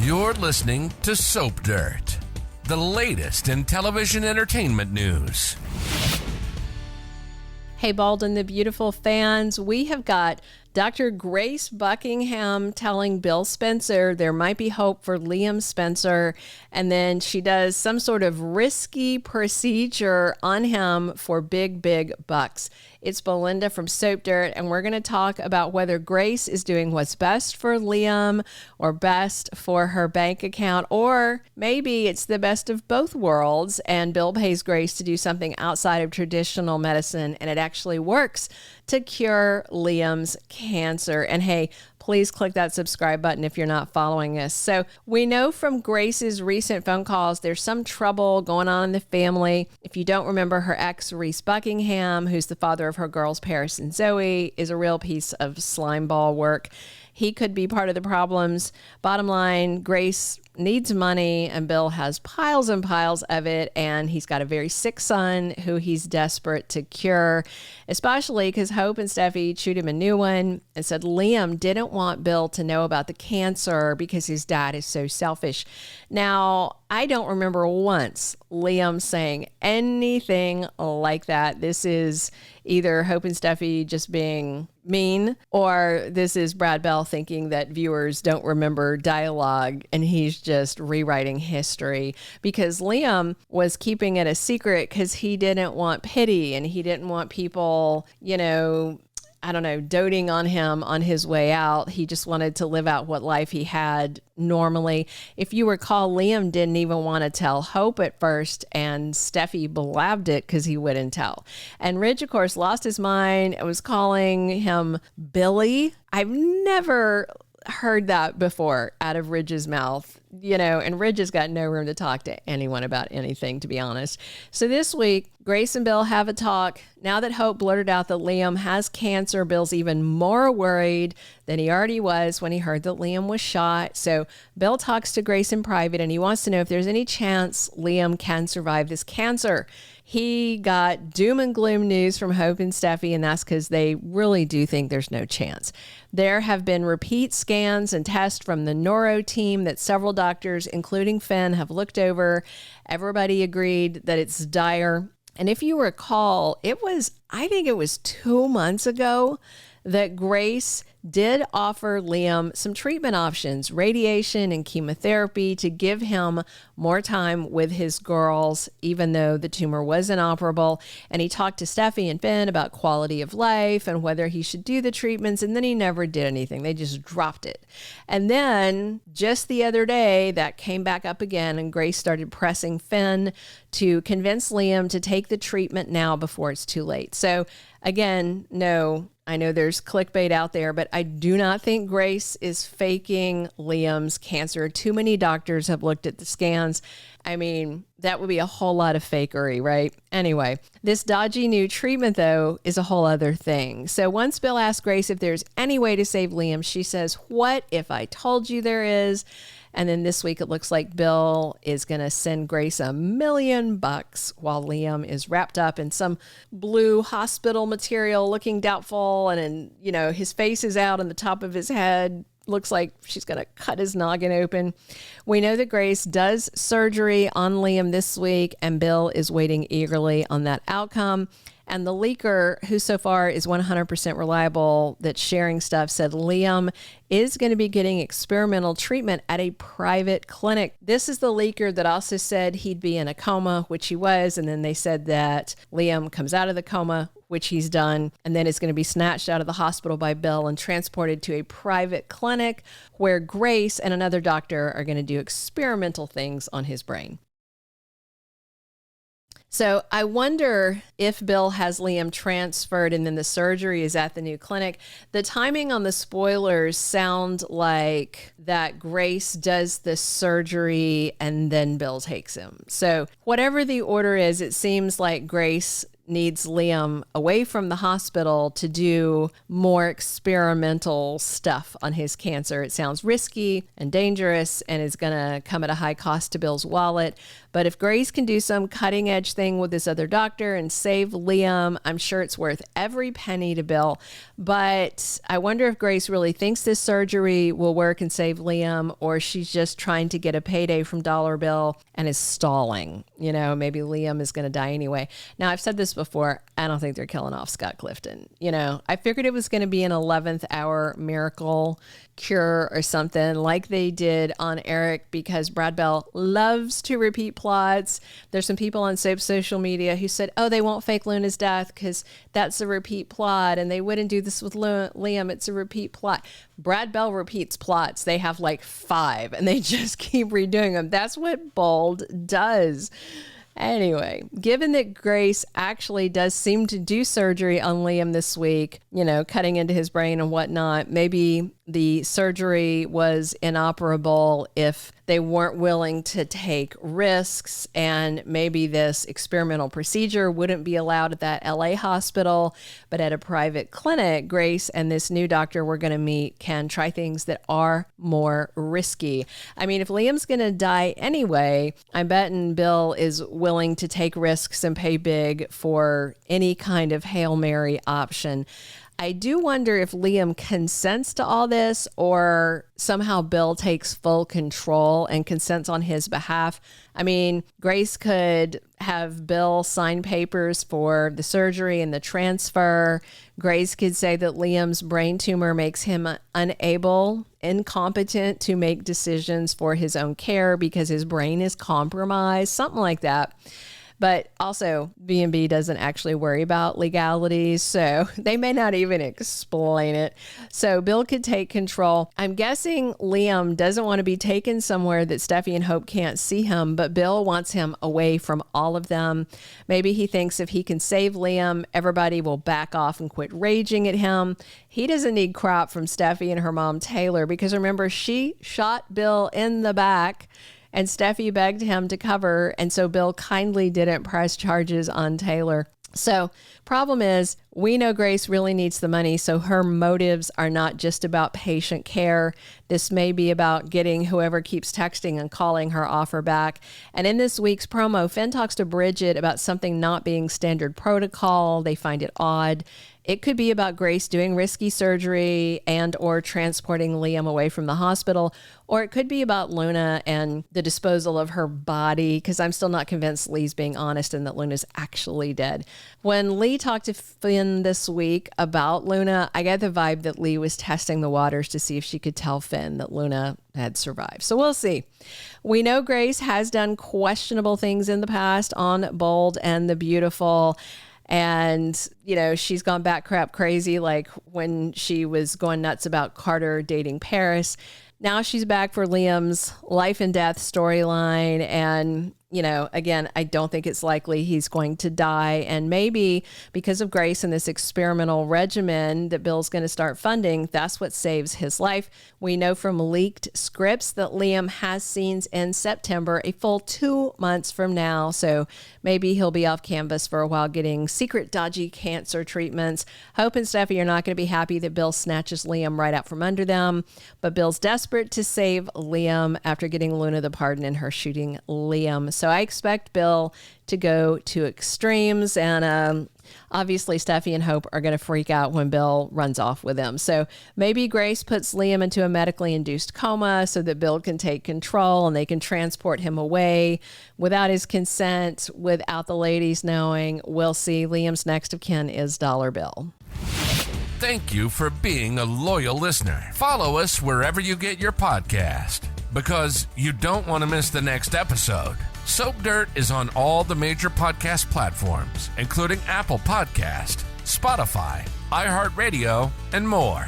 You're listening to Soap Dirt, the latest in television entertainment news. Hey, Bald and the beautiful fans, we have got Dr. Grace Buckingham telling Bill Spencer there might be hope for Liam Spencer, and then she does some sort of risky procedure on him for big, big bucks. It's Belynda from Soap Dirt, and we're going to talk about whether Grace is doing what's best for Liam or best for her bank account, or maybe it's the best of both worlds, and Bill pays Grace to do something outside of traditional medicine, and it actually works to cure Liam's cancer. And hey, please click that subscribe button if you're not following us. So we know from Grace's recent phone calls, there's some trouble going on in the family. If you don't remember, her ex, Reese Buckingham, who's the father of her girls, Paris and Zoe, is a real piece of slimeball work. He could be part of the problems. Bottom line, Grace needs money and Bill has piles and piles of it, and he's got a very sick son who he's desperate to cure, especially because Hope and Steffy chewed him a new one and said Liam didn't want Bill to know about the cancer because his dad is so selfish. Now, I don't remember once Liam saying anything like that. This is either Hope and Steffy just being mean, or this is Brad Bell thinking that viewers don't remember dialogue and he's just rewriting history, because Liam was keeping it a secret because he didn't want pity and he didn't want people, doting on him on his way out. He just wanted to live out what life he had normally. If you recall, Liam didn't even want to tell Hope at first, and Steffy blabbed it because he wouldn't tell. And Ridge, of course, lost his mind and was calling him Billy. I've never heard that before out of Ridge's mouth, and Ridge has got no room to talk to anyone about anything, to be honest. So this week, Grace and Bill have a talk. Now that Hope blurted out that Liam has cancer, Bill's even more worried than he already was when he heard that Liam was shot. So Bill talks to Grace in private, and he wants to know if there's any chance Liam can survive this cancer. He got doom and gloom news from Hope and Steffy, and that's because they really do think there's no chance. There have been repeat scans and tests from the neuro team that several doctors, including Finn, have looked over. Everybody agreed that it's dire. And if you recall, I think it was 2 months ago that Grace did offer Liam some treatment options, radiation and chemotherapy, to give him more time with his girls, even though the tumor was inoperable. And he talked to Steffy and Finn about quality of life and whether he should do the treatments, and then he never did anything. They just dropped it. And then just the other day, that came back up again, and Grace started pressing Finn to convince Liam to take the treatment now before it's too late. So again, no, I know there's clickbait out there, but I do not think Grace is faking Liam's cancer. Too many doctors have looked at the scans. I mean, that would be a whole lot of fakery, right? Anyway, this dodgy new treatment, though, is a whole other thing. So once Bill asked Grace if there's any way to save Liam, she says, "What if I told you there is?" And then this week, it looks like Bill is going to send Grace $1 million while Liam is wrapped up in some blue hospital material, looking doubtful. And his face is out on the top of his head. Looks like she's going to cut his noggin open. We know that Grace does surgery on Liam this week, and Bill is waiting eagerly on that outcome. And the leaker, who so far is 100% reliable, that's sharing stuff, said Liam is going to be getting experimental treatment at a private clinic. This is the leaker that also said he'd be in a coma, which he was. And then they said that Liam comes out of the coma, which he's done, and then is going to be snatched out of the hospital by Bill and transported to a private clinic where Grace and another doctor are going to do experimental things on his brain. So I wonder if Bill has Liam transferred and then the surgery is at the new clinic. The timing on the spoilers sound like that Grace does the surgery and then Bill takes him. So whatever the order is, it seems like Grace needs Liam away from the hospital to do more experimental stuff on his cancer. It sounds risky and dangerous and is going to come at a high cost to Bill's wallet. But if Grace can do some cutting edge thing with this other doctor and save Liam, I'm sure it's worth every penny to Bill. But I wonder if Grace really thinks this surgery will work and save Liam, or she's just trying to get a payday from Dollar Bill and is stalling. You know, maybe Liam is going to die anyway. Now, I've said this before. I don't think they're killing off Scott Clifton. You know, I figured it was going to be an 11th hour miracle cure or something like they did on Eric, because Brad Bell loves to repeat plots. There's some people on Soap's social media who said, oh, they won't fake Luna's death because that's a repeat plot, and they wouldn't do this with Liam. It's a repeat plot. Brad Bell repeats plots. They have like 5 and they just keep redoing them. That's what Bold does. Anyway, given that Grace actually does seem to do surgery on Liam this week, you know, cutting into his brain and whatnot, maybe the surgery was inoperable if they weren't willing to take risks, and maybe this experimental procedure wouldn't be allowed at that LA hospital, but at a private clinic, Grace and this new doctor we're going to meet can try things that are more risky. I mean, if Liam's going to die anyway, I'm betting Bill is willing to take risks and pay big for any kind of Hail Mary option. I do wonder if Liam consents to all this, or somehow Bill takes full control and consents on his behalf. I mean, Grace could have Bill sign papers for the surgery and the transfer. Grace could say that Liam's brain tumor makes him incompetent to make decisions for his own care because his brain is compromised, something like that. But also, B&B doesn't actually worry about legalities, so they may not even explain it. So Bill could take control. I'm guessing Liam doesn't want to be taken somewhere that Steffy and Hope can't see him, but Bill wants him away from all of them. Maybe he thinks if he can save Liam, everybody will back off and quit raging at him. He doesn't need crap from Steffy and her mom, Taylor, because remember, she shot Bill in the back, and Steffy begged him to cover, and so Bill kindly didn't press charges on Taylor. So problem is, we know Grace really needs the money, so her motives are not just about patient care. This may be about getting whoever keeps texting and calling her offer back. And in this week's promo, Finn talks to Bridget about something not being standard protocol. They find it odd. It could be about Grace doing risky surgery and or transporting Liam away from the hospital, or it could be about Luna and the disposal of her body, because I'm still not convinced Lee's being honest and that Luna's actually dead. When Lee talked to Finn this week about Luna, I got the vibe that Lee was testing the waters to see if she could tell Finn that Luna had survived. So we'll see. We know Grace has done questionable things in the past on Bold and the Beautiful. And, you know, she's gone bat crap crazy, like when she was going nuts about Carter dating Paris. Now she's back for Liam's life and death storyline. And, you know, again, I don't think it's likely he's going to die. And maybe because of Grace and this experimental regimen that Bill's going to start funding, that's what saves his life. We know from leaked scripts that Liam has scenes in September, a full 2 months from now. So maybe he'll be off canvas for a while getting secret dodgy cancer treatments. Hope and Steffy are not going to be happy that Bill snatches Liam right out from under them. But Bill's desperate to save Liam after getting Luna the pardon and her shooting Liam. So I expect Bill to go to extremes, and obviously Steffy and Hope are going to freak out when Bill runs off with him. So maybe Grace puts Liam into a medically induced coma so that Bill can take control and they can transport him away without his consent, without the ladies knowing. We'll see. Liam's next of kin is Dollar Bill. Thank you for being a loyal listener. Follow us wherever you get your podcast, because you don't want to miss the next episode. Soap Dirt is on all the major podcast platforms, including Apple Podcast, Spotify, iHeartRadio, and more.